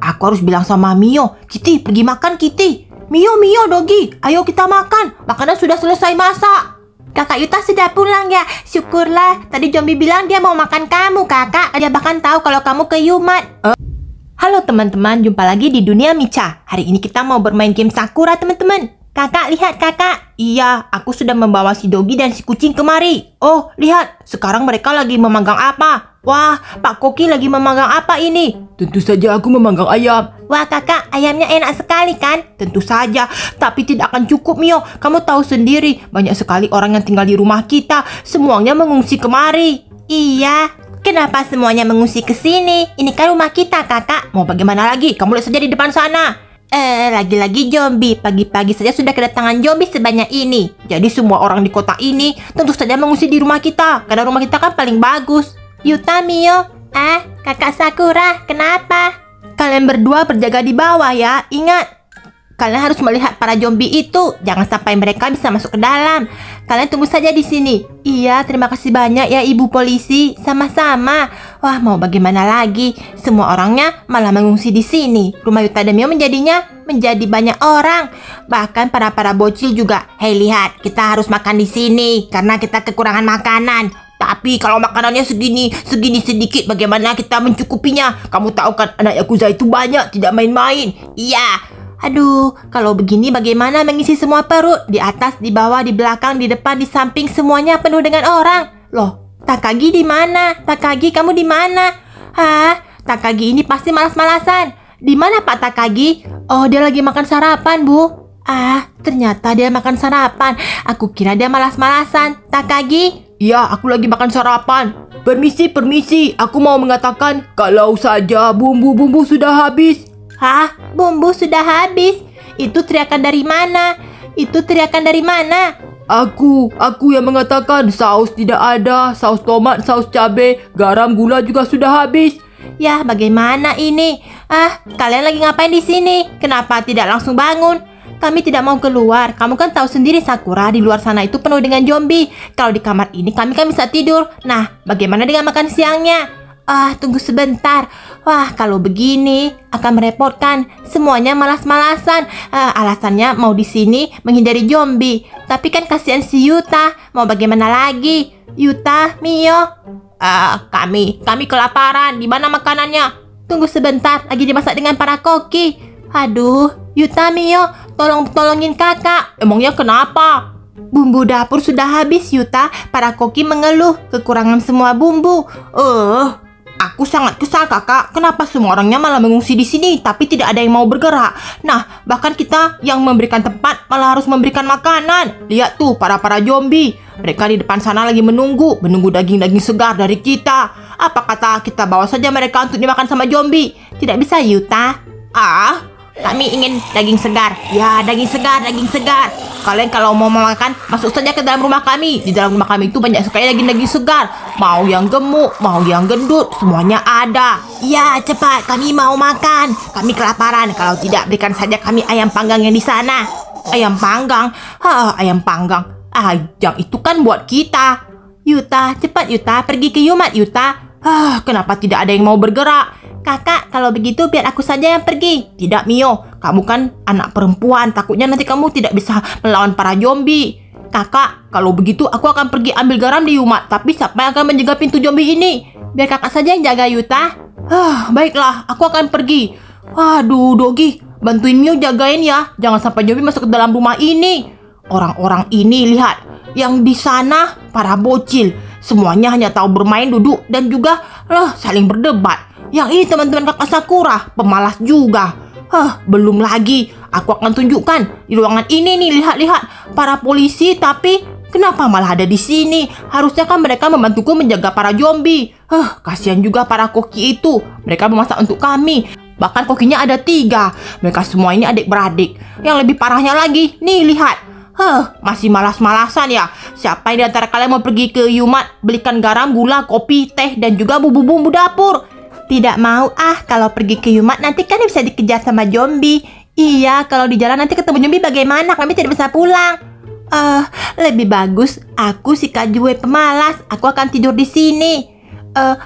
aku harus bilang sama Mio. Kitty, pergi makan Kitty. Mio, Dogi, ayo kita makan. Makanan sudah selesai masak. Kakak Yuta sudah pulang ya. Syukurlah. Tadi zombie bilang dia mau makan kamu, kakak. Dia bahkan tahu kalau kamu ke Yumat. Halo teman-teman, jumpa lagi di Dunia Micha. Hari ini kita mau bermain game Sakura, teman-teman. Kakak, lihat kakak. Iya, aku sudah membawa si Dogi dan si kucing kemari. Oh, lihat. Sekarang mereka lagi memegang apa? Wah, Pak Koki lagi memegang apa ini? Tentu saja aku memegang ayam. Wah kakak, ayamnya enak sekali kan? Tentu saja, tapi tidak akan cukup Mio. Kamu tahu sendiri, banyak sekali orang yang tinggal di rumah kita. Semuanya mengungsi kemari. Iya, kenapa semuanya mengungsi ke sini? Ini kan rumah kita kakak. Mau bagaimana lagi? Kamu lihat saja di depan sana. Lagi-lagi zombie. Pagi-pagi saja sudah kedatangan zombie sebanyak ini. Jadi semua orang di kota ini tentu saja mengungsi di rumah kita. Karena rumah kita kan paling bagus. Yuta, Mio. Kakak Sakura, kenapa? Kalian berdua berjaga di bawah ya. Ingat, kalian harus melihat para zombie itu. Jangan sampai mereka bisa masuk ke dalam. Kalian tunggu saja di sini. Iya, terima kasih banyak ya Ibu Polisi. Sama-sama. Wah, mau bagaimana lagi? Semua orangnya malah mengungsi di sini. Rumah Yuta dan Mio menjadi banyak orang. Bahkan para bocil juga. Hei, lihat, kita harus makan di sini karena kita kekurangan makanan. Tapi kalau makanannya segini sedikit, bagaimana kita mencukupinya? Kamu tahu kan anak Yakuza itu banyak, tidak main-main. Iya. Aduh, kalau begini bagaimana mengisi semua perut? Di atas, di bawah, di belakang, di depan, di samping, semuanya penuh dengan orang. Loh, Takagi di mana? Takagi, kamu di mana? Takagi ini pasti malas-malasan. Di mana Pak Takagi? Oh, dia lagi makan sarapan, Bu. Ternyata dia makan sarapan. Aku kira dia malas-malasan. Takagi? Iya, aku lagi makan sarapan. Permisi. Aku mau mengatakan kalau saja bumbu-bumbu sudah habis. Bumbu sudah habis? Itu teriakan dari mana? Aku yang mengatakan saus tidak ada, saus tomat, saus cabai, garam, gula juga sudah habis. Ya, bagaimana ini? Kalian lagi ngapain di sini? Kenapa tidak langsung bangun? Kami tidak mau keluar. Kamu kan tahu sendiri Sakura, di luar sana itu penuh dengan zombie. Kalau di kamar ini kami kan bisa tidur. Nah, bagaimana dengan makan siangnya? Tunggu sebentar. Wah, kalau begini akan merepotkan. Semuanya malas-malasan. Alasannya mau di sini menghindari zombie. Tapi kan kasihan si Yuta. Mau bagaimana lagi? Yuta, Mio. Kami kelaparan. Di mana makanannya? Tunggu sebentar, lagi dimasak dengan para koki. Aduh, Yuta, Mio, tolongin kakak. Emangnya kenapa? Bumbu dapur sudah habis, Yuta. Para koki mengeluh kekurangan semua bumbu. Aku sangat kesal kakak. Kenapa semua orangnya malah mengungsi di sini, tapi tidak ada yang mau bergerak? Nah, bahkan kita yang memberikan tempat malah harus memberikan makanan. Lihat tuh para zombie. Mereka di depan sana lagi menunggu daging-daging segar dari kita. Apa kata kita bawa saja mereka untuk dimakan sama zombie? Tidak bisa, Yuta. Kami ingin daging segar. Ya, daging segar. Kalian kalau mau makan, masuk saja ke dalam rumah kami. Di dalam rumah kami itu banyak sekali daging segar. Mau yang gemuk, mau yang gendut, semuanya ada. Ya, cepat, kami mau makan. Kami kelaparan. Kalau tidak, berikan saja kami ayam panggang yang di sana. Ayam panggang? Ayam panggang. Yang itu kan buat kita. Yuta, cepat Yuta, pergi ke Yumat Yuta. Kenapa tidak ada yang mau bergerak? Kakak, kalau begitu biar aku saja yang pergi. Tidak, Mio. Kamu kan anak perempuan. Takutnya nanti kamu tidak bisa melawan para zombie. Kakak, kalau begitu aku akan pergi ambil garam di Yumat. Tapi siapa yang akan menjaga pintu zombie ini? Biar kakak saja yang jaga, Yuta. Baiklah, aku akan pergi. Waduh, Dogi, bantuin Mio jagain ya. Jangan sampai zombie masuk ke dalam rumah ini. Orang-orang ini, lihat. Yang di sana, para bocil. Semuanya hanya tahu bermain, duduk, dan juga saling berdebat. Yang ini teman-teman kakak Sakura, pemalas juga. Belum lagi, aku akan tunjukkan di ruangan ini nih, lihat para polisi, tapi kenapa malah ada di sini? Harusnya kan mereka membantuku menjaga para zombie. Kasihan juga para koki itu. Mereka memasak untuk kami. Bahkan kokinya ada 3. Mereka semua ini adik-beradik. Yang lebih parahnya lagi, nih lihat. Masih malas-malasan ya. Siapa yang di antara kalian mau pergi ke Yumat, belikan garam, gula, kopi, teh, dan juga bumbu-bumbu dapur? Tidak mau kalau pergi ke Yumat nanti kan bisa dikejar sama zombie. Iya, kalau di jalan nanti ketemu zombie bagaimana? Kami tidak bisa pulang. Lebih bagus aku si Kajue pemalas. Aku akan tidur di sini.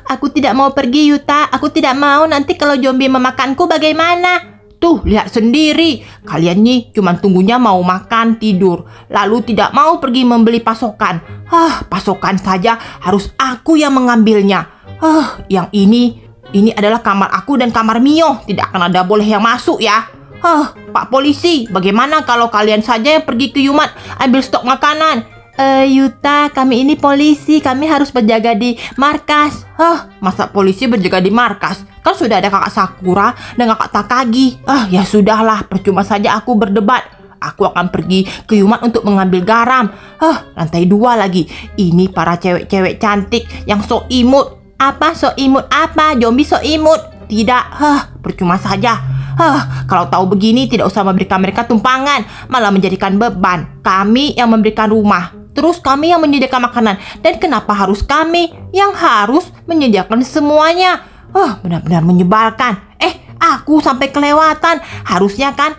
Aku tidak mau pergi, Yuta. Aku tidak mau. Nanti kalau zombie memakanku bagaimana? Tuh, lihat sendiri. Kalian nih cuma tunggunya mau makan, tidur. Lalu tidak mau pergi membeli pasokan. Pasokan saja harus aku yang mengambilnya. Yang ini adalah kamar aku dan kamar Mio. Tidak akan ada boleh yang masuk ya. Pak polisi, bagaimana kalau kalian saja yang pergi ke Yumat ambil stok makanan? Yuta, kami ini polisi. Kami harus berjaga di markas. Masa polisi berjaga di markas? Kan sudah ada kakak Sakura dan kakak Takagi. Ya sudahlah, percuma saja aku berdebat. Aku akan pergi ke Yumat untuk mengambil garam. Lantai 2 lagi. Ini para cewek-cewek cantik yang so imut. Apa so imut apa? Zombie so imut? Tidak, percuma saja. Kalau tahu begini tidak usah memberikan mereka tumpangan, malah menjadikan beban. Kami yang memberikan rumah, terus kami yang menyediakan makanan. Dan kenapa harus kami yang harus menyediakan semuanya? Benar-benar menyebalkan. Aku sampai kelewatan. Harusnya kan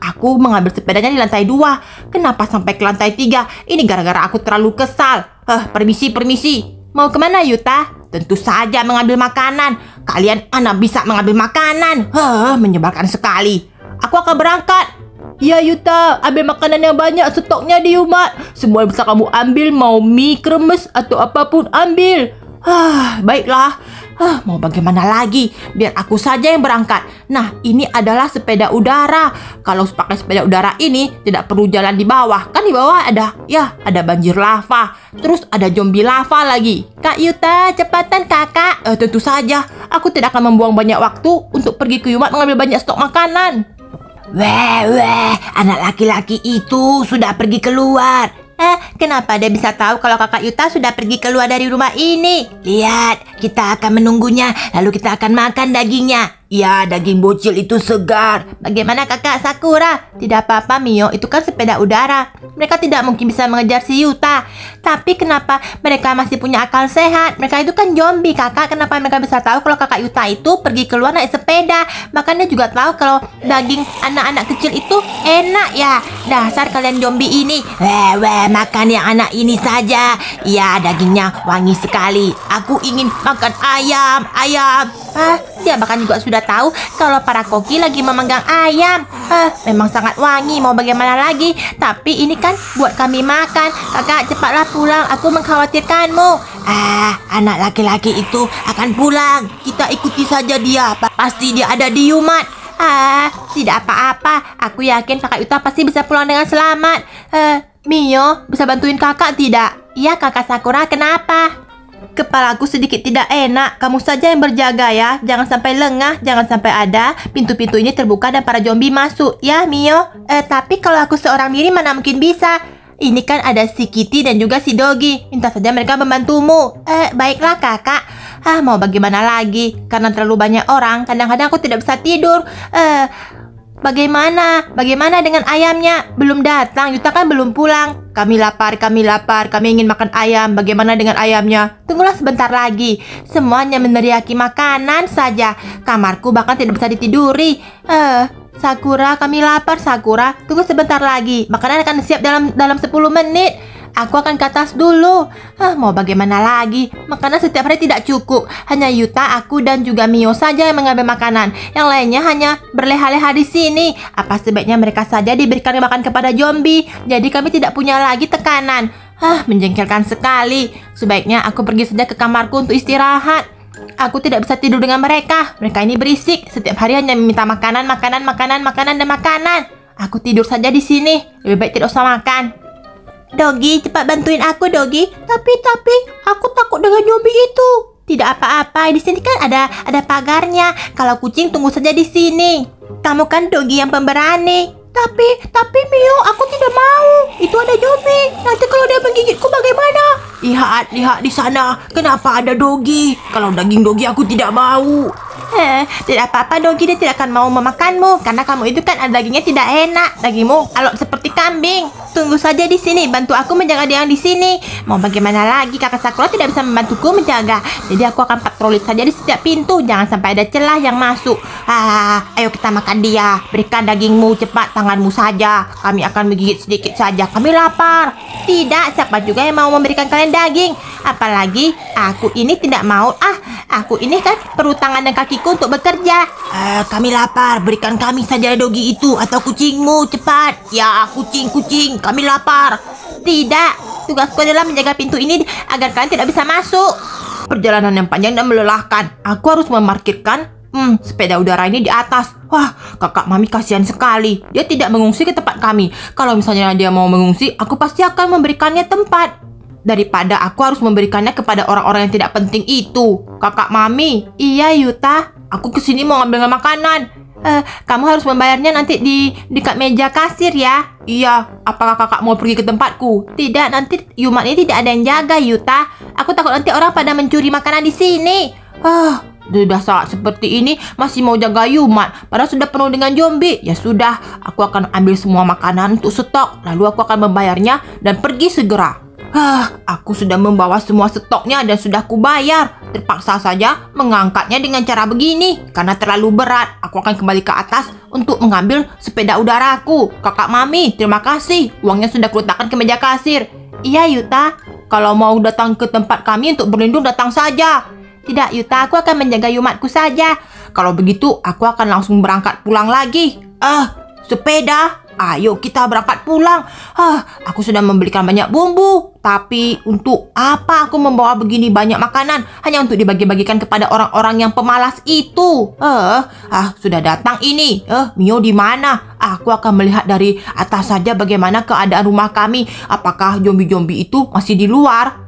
aku mengambil sepedanya di lantai 2. Kenapa sampai ke lantai 3? Ini gara-gara aku terlalu kesal. Permisi. Mau kemana, Yuta? Tentu saja mengambil makanan. Kalian anak bisa mengambil makanan. Menyebalkan sekali. Aku akan berangkat. Ya Yuta, ambil makanan yang banyak, stoknya di Yumat. Semua bisa kamu ambil, mau mie, kremes, atau apapun ambil. Baiklah. Mau bagaimana lagi? Biar aku saja yang berangkat. Nah, ini adalah sepeda udara. Kalau pakai sepeda udara ini tidak perlu jalan di bawah. Kan di bawah ada banjir lava. Terus ada zombie lava lagi. Kak Yuta, cepatan kakak. Tentu saja. Aku tidak akan membuang banyak waktu untuk pergi ke Yumat mengambil banyak stok makanan. Weh, anak laki-laki itu sudah pergi keluar. Kenapa dia bisa tahu kalau kakak Yuta sudah pergi keluar dari rumah ini? Lihat, kita akan menunggunya, lalu kita akan makan dagingnya. Ya, daging bocil itu segar. Bagaimana kakak Sakura? Tidak apa-apa Mio, itu kan sepeda udara. Mereka tidak mungkin bisa mengejar si Yuta. Tapi kenapa mereka masih punya akal sehat? Mereka itu kan zombie kakak. Kenapa mereka bisa tahu kalau kakak Yuta itu pergi keluar naik sepeda? Makanya juga tahu kalau daging anak-anak kecil itu enak ya. Dasar kalian zombie ini. Makan yang anak ini saja. Ya, dagingnya wangi sekali. Aku ingin makan ayam. Dia bahkan juga sudah tahu kalau para koki lagi memanggang ayam. Memang sangat wangi, mau bagaimana lagi. Tapi ini kan buat kami makan. Kakak, cepatlah pulang, aku mengkhawatirkanmu. Anak laki-laki itu akan pulang. Kita ikuti saja dia. Pasti dia ada di Yumat. Tidak apa-apa. Aku yakin kakak Yuta pasti bisa pulang dengan selamat. Mio, bisa bantuin kakak tidak? Iya kakak Sakura, kenapa? Kepalaku sedikit tidak enak. Kamu saja yang berjaga ya. Jangan sampai lengah. Jangan sampai ada pintu-pintu ini terbuka dan para zombie masuk. Ya Mio. Tapi kalau aku seorang diri mana mungkin bisa. Ini kan ada si Kitty dan juga si Dogi. Minta saja mereka membantumu. Baiklah kakak. Mau bagaimana lagi? Karena terlalu banyak orang. Kadang-kadang aku tidak bisa tidur. Bagaimana dengan ayamnya? Belum datang, Yuta kan belum pulang. Kami lapar, kami ingin makan ayam. Bagaimana dengan ayamnya? Tunggulah sebentar lagi. Semuanya meneriaki makanan saja. Kamarku bahkan tidak bisa ditiduri. Sakura, kami lapar Sakura. Tunggu sebentar lagi. Makanan akan siap dalam 10 menit. Aku akan ke atas dulu. Mau bagaimana lagi? Makanan setiap hari tidak cukup. Hanya Yuta, aku dan juga Mio saja yang mengambil makanan. Yang lainnya hanya berleha-leha di sini. Apa sebaiknya mereka saja diberikan makan kepada zombie? Jadi kami tidak punya lagi tekanan. Menjengkelkan sekali. Sebaiknya aku pergi saja ke kamarku untuk istirahat. Aku tidak bisa tidur dengan mereka. Mereka ini berisik. Setiap hari hanya meminta makanan. Aku tidur saja di sini. Lebih baik tidak usah makan. Dogi, cepat bantuin aku, Dogi. Tapi aku takut dengan zombie itu. Tidak apa-apa, di sini kan ada pagarnya. Kalau kucing tunggu saja di sini. Kamu kan Dogi yang pemberani. Tapi Mio, aku tidak mau. Itu ada zombie. Nanti kalau dia menggigitku bagaimana? Lihat di sana. Kenapa ada Dogi? Kalau daging Dogi aku tidak mau. Tidak apa-apa Dogi, dia tidak akan mau memakanmu karena kamu itu kan dagingnya tidak enak. Dagingmu alot seperti kambing. Tunggu saja di sini, bantu aku menjaga dia yang di sini. Mau bagaimana lagi, kakak Sakura tidak bisa membantuku menjaga. Jadi aku akan patroli saja di setiap pintu, jangan sampai ada celah yang masuk. Ayo kita makan dia. Berikan dagingmu cepat, tanganmu saja. Kami akan menggigit sedikit saja. Kami lapar. Tidak, siapa juga yang mau memberikan kalian daging? Apalagi aku ini tidak mau. Aku ini kan perlu tangan dan kakiku untuk bekerja. Kami lapar, berikan kami saja Dogi itu atau kucingmu, cepat. Ya, kucing, kami lapar. Tidak, tugasku adalah menjaga pintu ini agar kalian tidak bisa masuk. Perjalanan yang panjang dan melelahkan. Aku harus memarkirkan sepeda udara ini di atas. Wah, kakak Mami kasihan sekali. Dia tidak mengungsi ke tempat kami. Kalau misalnya dia mau mengungsi, aku pasti akan memberikannya tempat. Daripada aku harus memberikannya kepada orang-orang yang tidak penting itu. Kakak Mami. Iya Yuta. Aku kesini mau ngambil makanan. Kamu harus membayarnya nanti di dekat meja kasir ya. Iya, apakah kakak mau pergi ke tempatku? Tidak, nanti Yumat ini tidak ada yang jaga Yuta. Aku takut nanti orang pada mencuri makanan di sini. Sudah saat seperti ini masih mau jaga Yumat, padahal sudah penuh dengan zombie. Ya sudah, aku akan ambil semua makanan untuk stok, lalu aku akan membayarnya dan pergi segera. Aku sudah membawa semua stoknya dan sudah kubayar. Terpaksa saja mengangkatnya dengan cara begini karena terlalu berat. Aku akan kembali ke atas untuk mengambil sepeda udaraku. Kakak Mami, terima kasih. Uangnya sudah kuletakkan ke meja kasir. Iya Yuta. Kalau mau datang ke tempat kami untuk berlindung, datang saja. Tidak Yuta, aku akan menjaga Yumatku saja. Kalau begitu, aku akan langsung berangkat pulang lagi. Sepeda. Ayo kita berangkat pulang. Aku sudah membelikan banyak bumbu. Tapi untuk apa aku membawa begini banyak makanan? Hanya untuk dibagi-bagikan kepada orang-orang yang pemalas itu. Sudah datang ini. Mio di mana? Aku akan melihat dari atas saja bagaimana keadaan rumah kami. Apakah zombie-zombie itu masih di luar?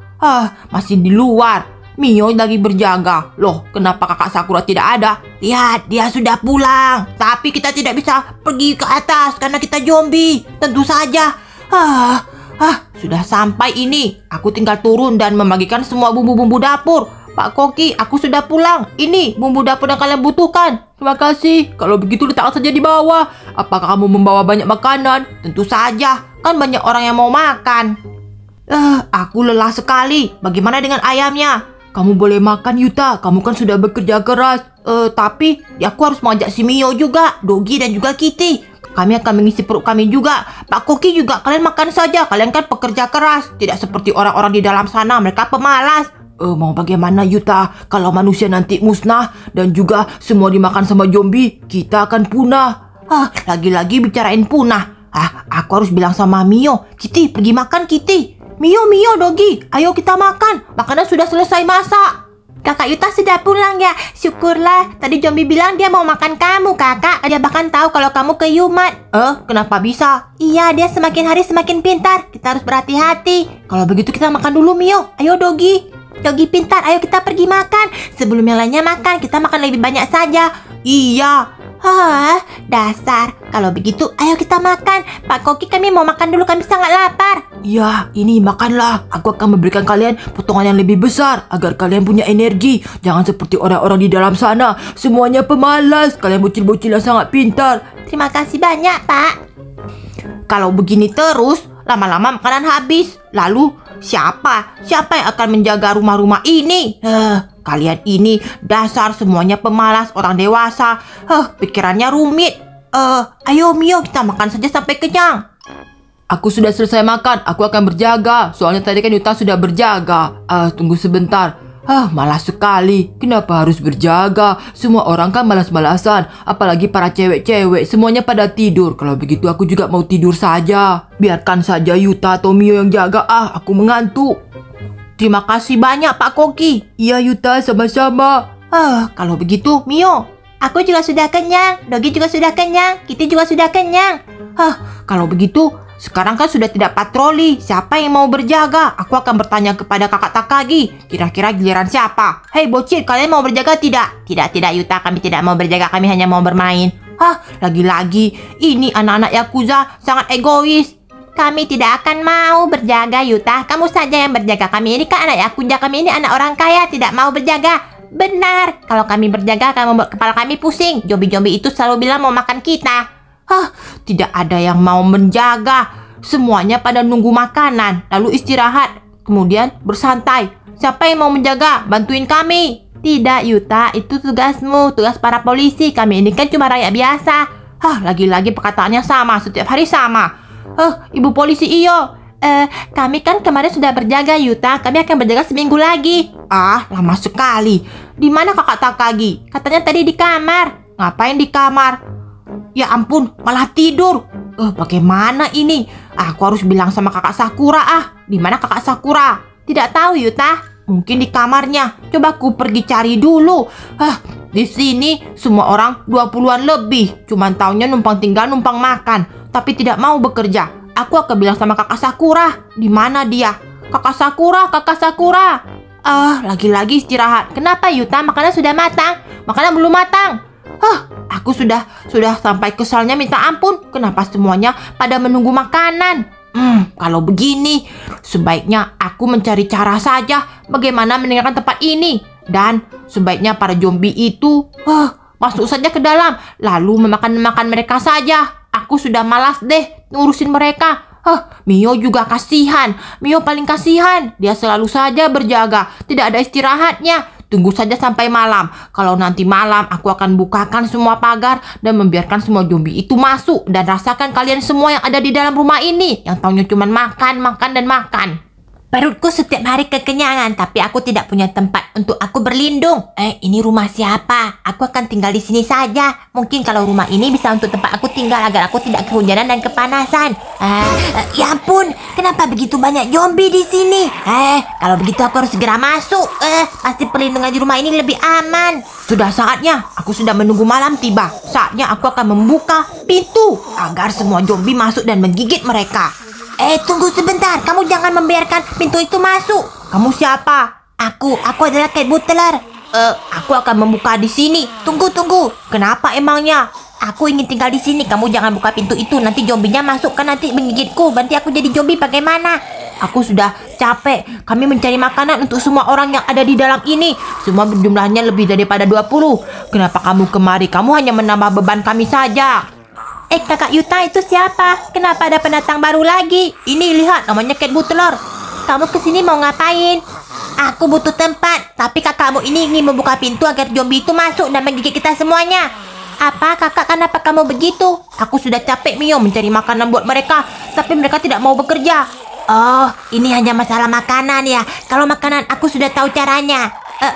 Masih di luar. Mio lagi berjaga. Loh, kenapa kakak Sakura tidak ada? Lihat, dia sudah pulang. Tapi kita tidak bisa pergi ke atas karena kita zombie. Tentu saja. Sudah sampai ini. Aku tinggal turun dan membagikan semua bumbu-bumbu dapur. Pak Koki, aku sudah pulang. Ini bumbu dapur yang kalian butuhkan. Terima kasih. Kalau begitu letakkan saja di bawah. Apakah kamu membawa banyak makanan? Tentu saja. Kan banyak orang yang mau makan. Aku lelah sekali. Bagaimana dengan ayamnya? Kamu boleh makan Yuta, kamu kan sudah bekerja keras. Tapi aku harus mengajak si Mio juga, Dogi dan juga Kitty. Kami akan mengisi perut kami juga. Pak Koki juga, kalian makan saja. Kalian kan pekerja keras. Tidak seperti orang-orang di dalam sana, mereka pemalas. Mau bagaimana Yuta? Kalau manusia nanti musnah dan juga semua dimakan sama zombie, kita akan punah. Lagi-lagi bicarain punah. Aku harus bilang sama Mio. Kitty, pergi makan Kitty. Mio, Dogi, ayo kita makan. Makanan sudah selesai masak. Kakak Yuta sudah pulang ya. Syukurlah. Tadi zombie bilang dia mau makan kamu, kakak. Dia bahkan tahu kalau kamu ke Yumat. Kenapa bisa? Iya, dia semakin hari semakin pintar. Kita harus berhati-hati. Kalau begitu kita makan dulu, Mio. Ayo Dogi. Dogi pintar, ayo kita pergi makan. Sebelum yang lainnya makan, kita makan lebih banyak saja. Iya. Dasar. Kalau begitu, ayo kita makan. Pak Koki, kami mau makan dulu, kami sangat lapar. Ya, ini makanlah. Aku akan memberikan kalian potongan yang lebih besar agar kalian punya energi. Jangan seperti orang-orang di dalam sana. Semuanya pemalas. Kalian bocil-bocil yang sangat pintar. Terima kasih banyak, Pak. Kalau begini terus, lama-lama makanan habis. Lalu, siapa yang akan menjaga rumah-rumah ini? Kalian ini dasar semuanya pemalas, orang dewasa. Pikirannya rumit. Ayo Mio, kita makan saja sampai kenyang. Aku sudah selesai makan, aku akan berjaga. Soalnya tadi kan Yuta sudah berjaga. Tunggu sebentar. Malas sekali. Kenapa harus berjaga? Semua orang kan malas-malasan. Apalagi para cewek-cewek. Semuanya pada tidur. Kalau begitu aku juga mau tidur saja. Biarkan saja Yuta atau Mio yang jaga. Aku mengantuk. Terima kasih banyak Pak Koki. Iya Yuta, sama-sama. Kalau begitu Mio, aku juga sudah kenyang. Dogi juga sudah kenyang. Kitty juga sudah kenyang. Kalau begitu, sekarang kan sudah tidak patroli. Siapa yang mau berjaga? Aku akan bertanya kepada kakak Takagi. Kira-kira giliran siapa? Hei bocil, kalian mau berjaga tidak? Tidak Yuta, kami tidak mau berjaga. Kami hanya mau bermain. Lagi-lagi ini anak-anak Yakuza sangat egois. Kami tidak akan mau berjaga Yuta. Kamu saja yang berjaga. Kami ini kan anak Yakuza. Kami ini anak orang kaya, tidak mau berjaga. Benar, kalau kami berjaga akan membuat kepala kami pusing. Zombie-zombie itu selalu bilang mau makan kita. Tidak ada yang mau menjaga. Semuanya pada nunggu makanan, lalu istirahat, kemudian bersantai. Siapa yang mau menjaga? Bantuin kami. Tidak, Yuta, itu tugasmu, tugas para polisi. Kami ini kan cuma rakyat biasa. Lagi-lagi perkataannya sama, setiap hari sama. Ibu polisi iyo. Kami kan kemarin sudah berjaga, Yuta. Kami akan berjaga seminggu lagi. Lama sekali. Di mana kakak Takagi? Katanya tadi di kamar. Ngapain di kamar? Ya ampun, malah tidur. Bagaimana ini? Aku harus bilang sama kakak Sakura. Di mana kakak Sakura? Tidak tahu, Yuta. Mungkin di kamarnya. Coba aku pergi cari dulu. Di sini semua orang 20-an lebih. Cuman taunya numpang tinggal, numpang makan, tapi tidak mau bekerja. Aku akan bilang sama kakak Sakura. Di mana dia? Kakak Sakura, kakak Sakura. Lagi-lagi istirahat. Kenapa, Yuta? Makanan sudah matang. Makanan belum matang. Aku sudah sampai kesalnya minta ampun. Kenapa semuanya pada menunggu makanan? Kalau begini, sebaiknya aku mencari cara saja bagaimana meninggalkan tempat ini. Dan sebaiknya para zombie itu masuk saja ke dalam, lalu memakan mereka saja. Aku sudah malas deh ngurusin mereka. Mio juga kasihan. Mio paling kasihan. Dia selalu saja berjaga, tidak ada istirahatnya. Tunggu saja sampai malam. Kalau nanti malam aku akan bukakan semua pagar dan membiarkan semua zombie itu masuk. Dan rasakan kalian semua yang ada di dalam rumah ini, yang taunya cuma makan, makan, dan makan. Perutku setiap hari kekenyangan, tapi aku tidak punya tempat untuk aku berlindung. Ini rumah siapa? Aku akan tinggal di sini saja. Mungkin kalau rumah ini bisa untuk tempat aku tinggal agar aku tidak kehujanan dan kepanasan. Ya ampun, kenapa begitu banyak zombie di sini? Kalau begitu aku harus segera masuk. Pasti perlindungan di rumah ini lebih aman. Sudah saatnya, aku sudah menunggu malam tiba. Saatnya aku akan membuka pintu agar semua zombie masuk dan menggigit mereka. Tunggu sebentar, kamu jangan membiarkan pintu itu masuk. Kamu siapa? Aku adalah Cat Butler. Aku akan membuka di sini. Tunggu. Kenapa emangnya? Aku ingin tinggal di sini. Kamu jangan buka pintu itu. Nanti zombinya masuk kan nanti menggigitku. Nanti aku jadi zombie bagaimana? Aku sudah capek. Kami mencari makanan untuk semua orang yang ada di dalam ini. Semua jumlahnya lebih daripada 20. Kenapa kamu kemari? Kamu hanya menambah beban kami saja. Kakak Yuta itu siapa? Kenapa ada pendatang baru lagi? Ini lihat, namanya Cat Butler. Kamu kesini mau ngapain? Aku butuh tempat. Tapi kakakmu ini ingin membuka pintu agar zombie itu masuk dan menggigit kita semuanya. Apa kakak, kenapa kamu begitu? Aku sudah capek Mio mencari makanan buat mereka, tapi mereka tidak mau bekerja. Ini hanya masalah makanan ya. Kalau makanan aku sudah tahu caranya.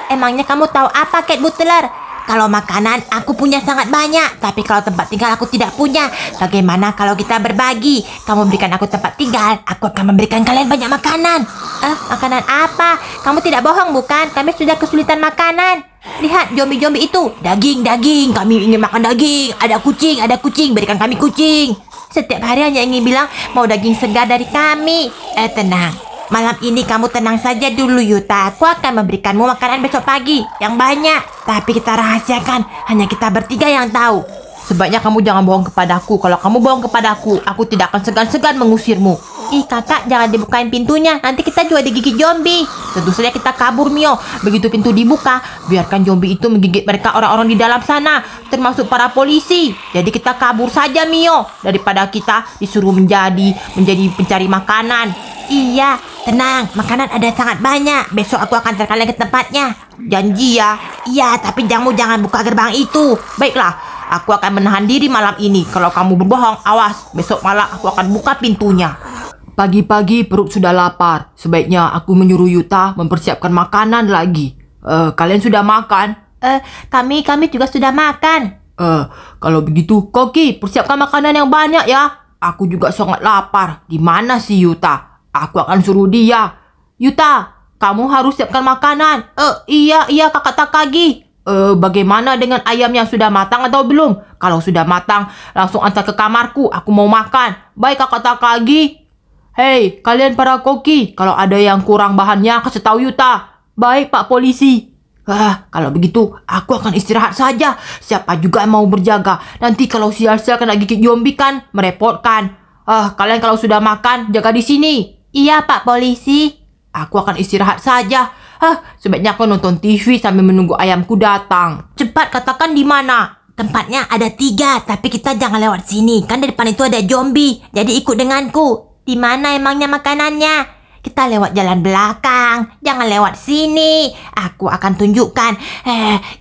Emangnya kamu tahu apa, Cat Butler? Kalau makanan aku punya sangat banyak, tapi kalau tempat tinggal aku tidak punya. Bagaimana kalau kita berbagi? Kamu berikan aku tempat tinggal, aku akan memberikan kalian banyak makanan. Makanan apa? Kamu tidak bohong bukan? Kami sudah kesulitan makanan. Lihat zombie-zombie itu. Daging. Kami ingin makan daging. Ada kucing. Berikan kami kucing. Setiap hari hanya ingin bilang mau daging segar dari kami. Tenang. Malam ini kamu tenang saja dulu Yuta. Aku akan memberikanmu makanan besok pagi yang banyak. Tapi kita rahasiakan. Hanya kita bertiga yang tahu. Sebaiknya kamu jangan bohong kepadaku. Kalau kamu bohong kepadaku, aku tidak akan segan-segan mengusirmu. Kakak, jangan dibukain pintunya. Nanti kita juga digigit zombie. Tentu saja kita kabur Mio. Begitu pintu dibuka, biarkan zombie itu menggigit mereka orang-orang di dalam sana, termasuk para polisi. Jadi kita kabur saja Mio, daripada kita disuruh menjadi pencari makanan. Iya, tenang. Makanan ada sangat banyak. Besok aku akan antar kalian ke tempatnya. Janji ya? Iya, tapi jangan buka gerbang itu. Baiklah, aku akan menahan diri malam ini. Kalau kamu berbohong, awas. Besok malam aku akan buka pintunya. Pagi-pagi perut sudah lapar. Sebaiknya aku menyuruh Yuta mempersiapkan makanan lagi. Kalian sudah makan? Kami juga sudah makan. Kalau begitu, Koki, persiapkan makanan yang banyak ya. Aku juga sangat lapar. Di mana si Yuta? Aku akan suruh dia. Yuta, kamu harus siapkan makanan. Iya, kakak Takagi. Bagaimana dengan ayam yang sudah matang atau belum? Kalau sudah matang, langsung antar ke kamarku. Aku mau makan. Baik, kakak Takagi. Hei, kalian para koki, kalau ada yang kurang bahannya, kasih tahu Yuta. Baik, Pak Polisi. Kalau begitu, aku akan istirahat saja. Siapa juga yang mau berjaga. Nanti kalau sial-sial kena gigit zombie kan, merepotkan. Kalian kalau sudah makan, jaga di sini. Iya, Pak Polisi. Aku akan istirahat saja. Sebaiknya aku nonton TV sambil menunggu ayamku datang. Cepat katakan di mana. Tempatnya ada 3, tapi kita jangan lewat sini. Kan di depan itu ada zombie. Jadi ikut denganku. Di mana emangnya makanannya? Kita lewat jalan belakang. Jangan lewat sini. Aku akan tunjukkan.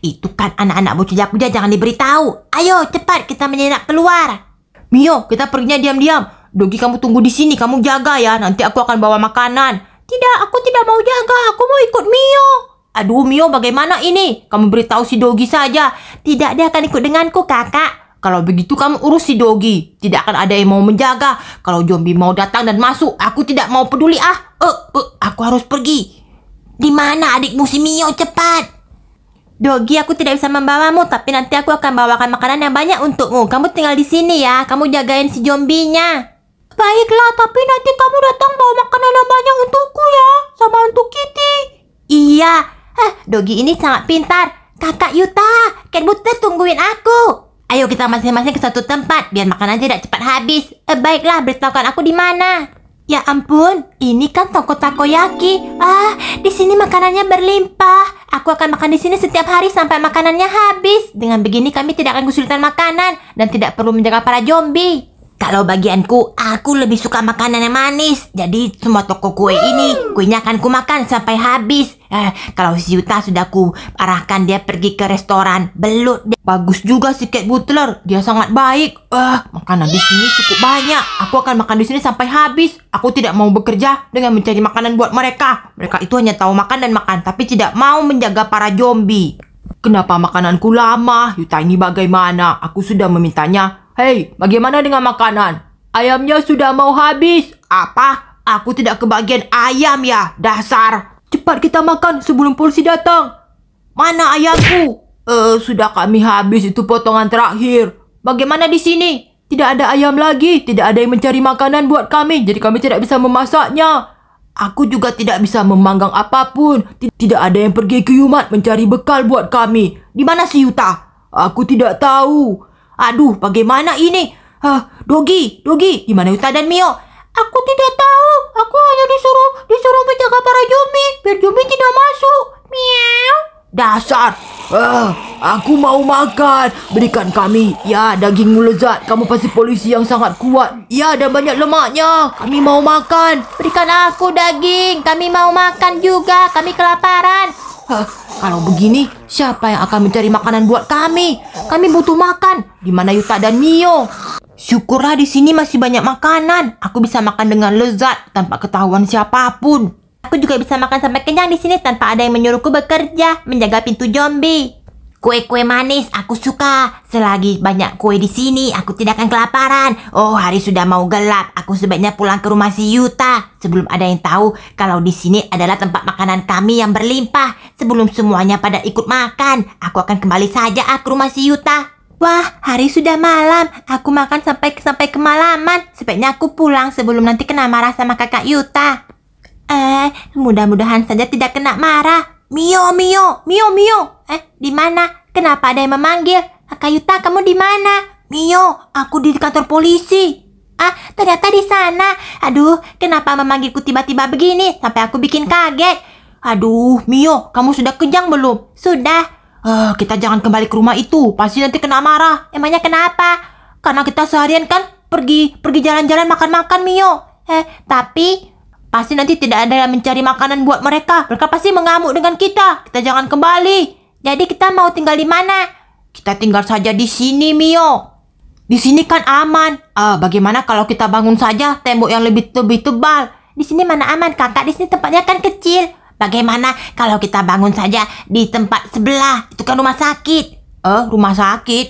Itu kan anak-anak bocil jakuja, jangan diberitahu. Ayo cepat kita menyelinap keluar. Mio, kita perginya diam-diam. Dogi, kamu tunggu di sini. Kamu jaga ya. Nanti aku akan bawa makanan. Tidak, aku tidak mau jaga. Aku mau ikut Mio. Aduh, Mio, bagaimana ini? Kamu beritahu si Dogi saja. Tidak, dia akan ikut denganku, kakak. Kalau begitu kamu urus si Dogi. Tidak akan ada yang mau menjaga. Kalau zombie mau datang dan masuk, aku tidak mau peduli. Aku harus pergi. Di mana adikmu si Mio? Cepat. Dogi, aku tidak bisa membawamu, tapi nanti aku akan bawakan makanan yang banyak untukmu. Kamu tinggal di sini ya. Kamu jagain si zombinya. Baiklah, tapi nanti kamu datang bawa makanan yang banyak untukku ya. Sama untuk Kitty. Iya. Dogi ini sangat pintar. Kakak Yuta, Cat Butler tungguin aku. Ayo kita masing-masing ke satu tempat biar makanan tidak cepat habis. Baiklah, beritahukan aku di mana. Ya ampun, ini kan toko takoyaki. Di sini makanannya berlimpah. Aku akan makan di sini setiap hari sampai makanannya habis. Dengan begini kami tidak akan kesulitan makanan dan tidak perlu menjaga para zombie. Kalau bagianku, aku lebih suka makanan yang manis. Jadi semua toko kue ini, kuenya akan ku makan sampai habis. Kalau si Yuta sudah ku arahkan dia pergi ke restoran, belut. Bagus juga si Cat Butler, dia sangat baik. Makanan di sini cukup banyak. Aku akan makan di sini sampai habis. Aku tidak mau bekerja dengan mencari makanan buat mereka. Mereka itu hanya tahu makan dan makan, tapi tidak mau menjaga para zombie. Kenapa makananku lama? Yuta ini bagaimana? Aku sudah memintanya. Hei, bagaimana dengan makanan? Ayamnya sudah mau habis. Apa? Aku tidak kebagian ayam ya, dasar. Cepat kita makan sebelum polisi datang. Mana ayamku? Sudah kami habis, itu potongan terakhir. Bagaimana di sini? Tidak ada ayam lagi, tidak ada yang mencari makanan buat kami, jadi kami tidak bisa memasaknya. Aku juga tidak bisa memanggang apapun. Tidak ada yang pergi ke Yumat mencari bekal buat kami. Di mana si Yuta? Aku tidak tahu. Aduh, bagaimana ini? Dogi, di mana Yuta dan Mio? Aku tidak tahu. Aku hanya disuruh menjaga para zombie biar zombie tidak masuk. Miau. Dasar. Aku mau makan. Berikan kami. Ya, dagingmu lezat. Kamu pasti polisi yang sangat kuat. Ya, dan banyak lemaknya. Kami mau makan. Berikan aku daging. Kami mau makan juga. Kami kelaparan. Kalau begini, siapa yang akan mencari makanan buat kami? Kami butuh makan. Di mana Yuta dan Mio? Syukurlah di sini masih banyak makanan. Aku bisa makan dengan lezat tanpa ketahuan siapapun. Aku juga bisa makan sampai kenyang di sini tanpa ada yang menyuruhku bekerja, menjaga pintu zombie. Kue-kue manis aku suka. Selagi banyak kue di sini, aku tidak akan kelaparan. Oh, hari sudah mau gelap. Aku sebaiknya pulang ke rumah si Yuta sebelum ada yang tahu kalau di sini adalah tempat makanan kami yang berlimpah. Sebelum semuanya pada ikut makan, aku akan kembali saja ke rumah si Yuta. Wah, hari sudah malam. Aku makan sampai kemalaman. Sebaiknya aku pulang sebelum nanti kena marah sama kakak Yuta. Mudah-mudahan saja tidak kena marah. Mio. Di mana? Kenapa ada yang memanggil? Kakak Yuta, kamu di mana? Mio, aku di kantor polisi. Ternyata di sana. Aduh, kenapa memanggilku tiba-tiba begini? Sampai aku bikin kaget. Aduh, Mio, kamu sudah kenyang belum? Sudah. Kita jangan kembali ke rumah itu. Pasti nanti kena marah. Emangnya kenapa? Karena kita seharian kan pergi jalan-jalan makan-makan, Mio. Tapi pasti nanti tidak ada yang mencari makanan buat mereka. Mereka pasti mengamuk dengan kita. Kita jangan kembali. Jadi kita mau tinggal di mana? Kita tinggal saja di sini, Mio. Di sini kan aman. Bagaimana kalau kita bangun saja tembok yang lebih tebal? Di sini mana aman, kakak? Di sini tempatnya kan kecil. Bagaimana kalau kita bangun saja di tempat sebelah? Itu kan rumah sakit. Rumah sakit?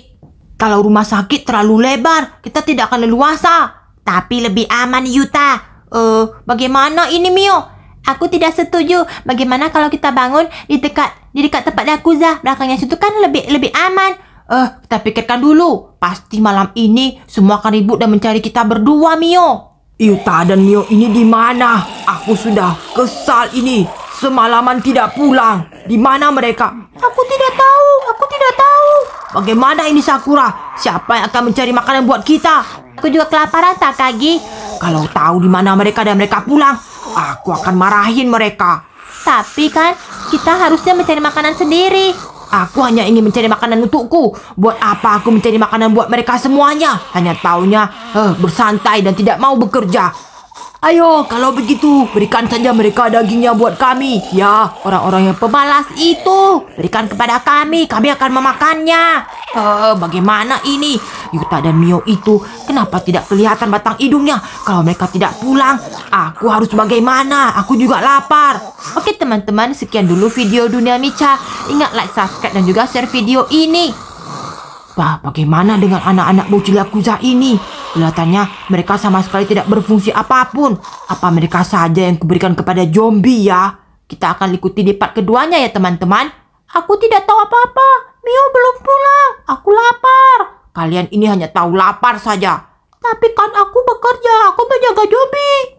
Kalau rumah sakit terlalu lebar, kita tidak akan leluasa. Tapi lebih aman, Yuta. Bagaimana ini, Mio? Aku tidak setuju. Bagaimana kalau kita bangun di dekat tempat Yakuza? Belakangnya situ kan lebih aman. Kita pikirkan dulu. Pasti malam ini semua akan ribut dan mencari kita berdua, Mio. Yuta dan Mio ini di mana? Aku sudah kesal ini. Semalaman tidak pulang. Di mana mereka? Aku tidak tahu. Bagaimana ini, Sakura? Siapa yang akan mencari makanan buat kita? Aku juga kelaparan, Takagi. Kalau tahu di mana mereka dan mereka pulang, aku akan marahin mereka. Tapi kan Kita harusnya mencari makanan sendiri. Aku hanya ingin mencari makanan untukku. Buat apa aku mencari makanan buat mereka semuanya? Hanya taunya bersantai dan tidak mau bekerja. Ayo, kalau begitu, berikan saja mereka dagingnya buat kami. Ya, orang-orang yang pemalas itu. Berikan kepada kami akan memakannya. Bagaimana ini? Yuta dan Mio itu, kenapa tidak kelihatan batang hidungnya? Kalau mereka tidak pulang, aku harus bagaimana? Aku juga lapar. Oke teman-teman, sekian dulu video Dunia Micha. Ingat like, subscribe, dan juga share video ini. Wah, bagaimana dengan anak-anak bocil Yakuza ini? Kelihatannya mereka sama sekali tidak berfungsi apapun. Apa mereka saja yang kuberikan kepada zombie ya? Kita akan ikuti di part keduanya ya teman-teman. Aku tidak tahu apa-apa. Mio belum pulang. Aku lapar. Kalian ini hanya tahu lapar saja. Tapi kan aku bekerja. Aku menjaga zombie.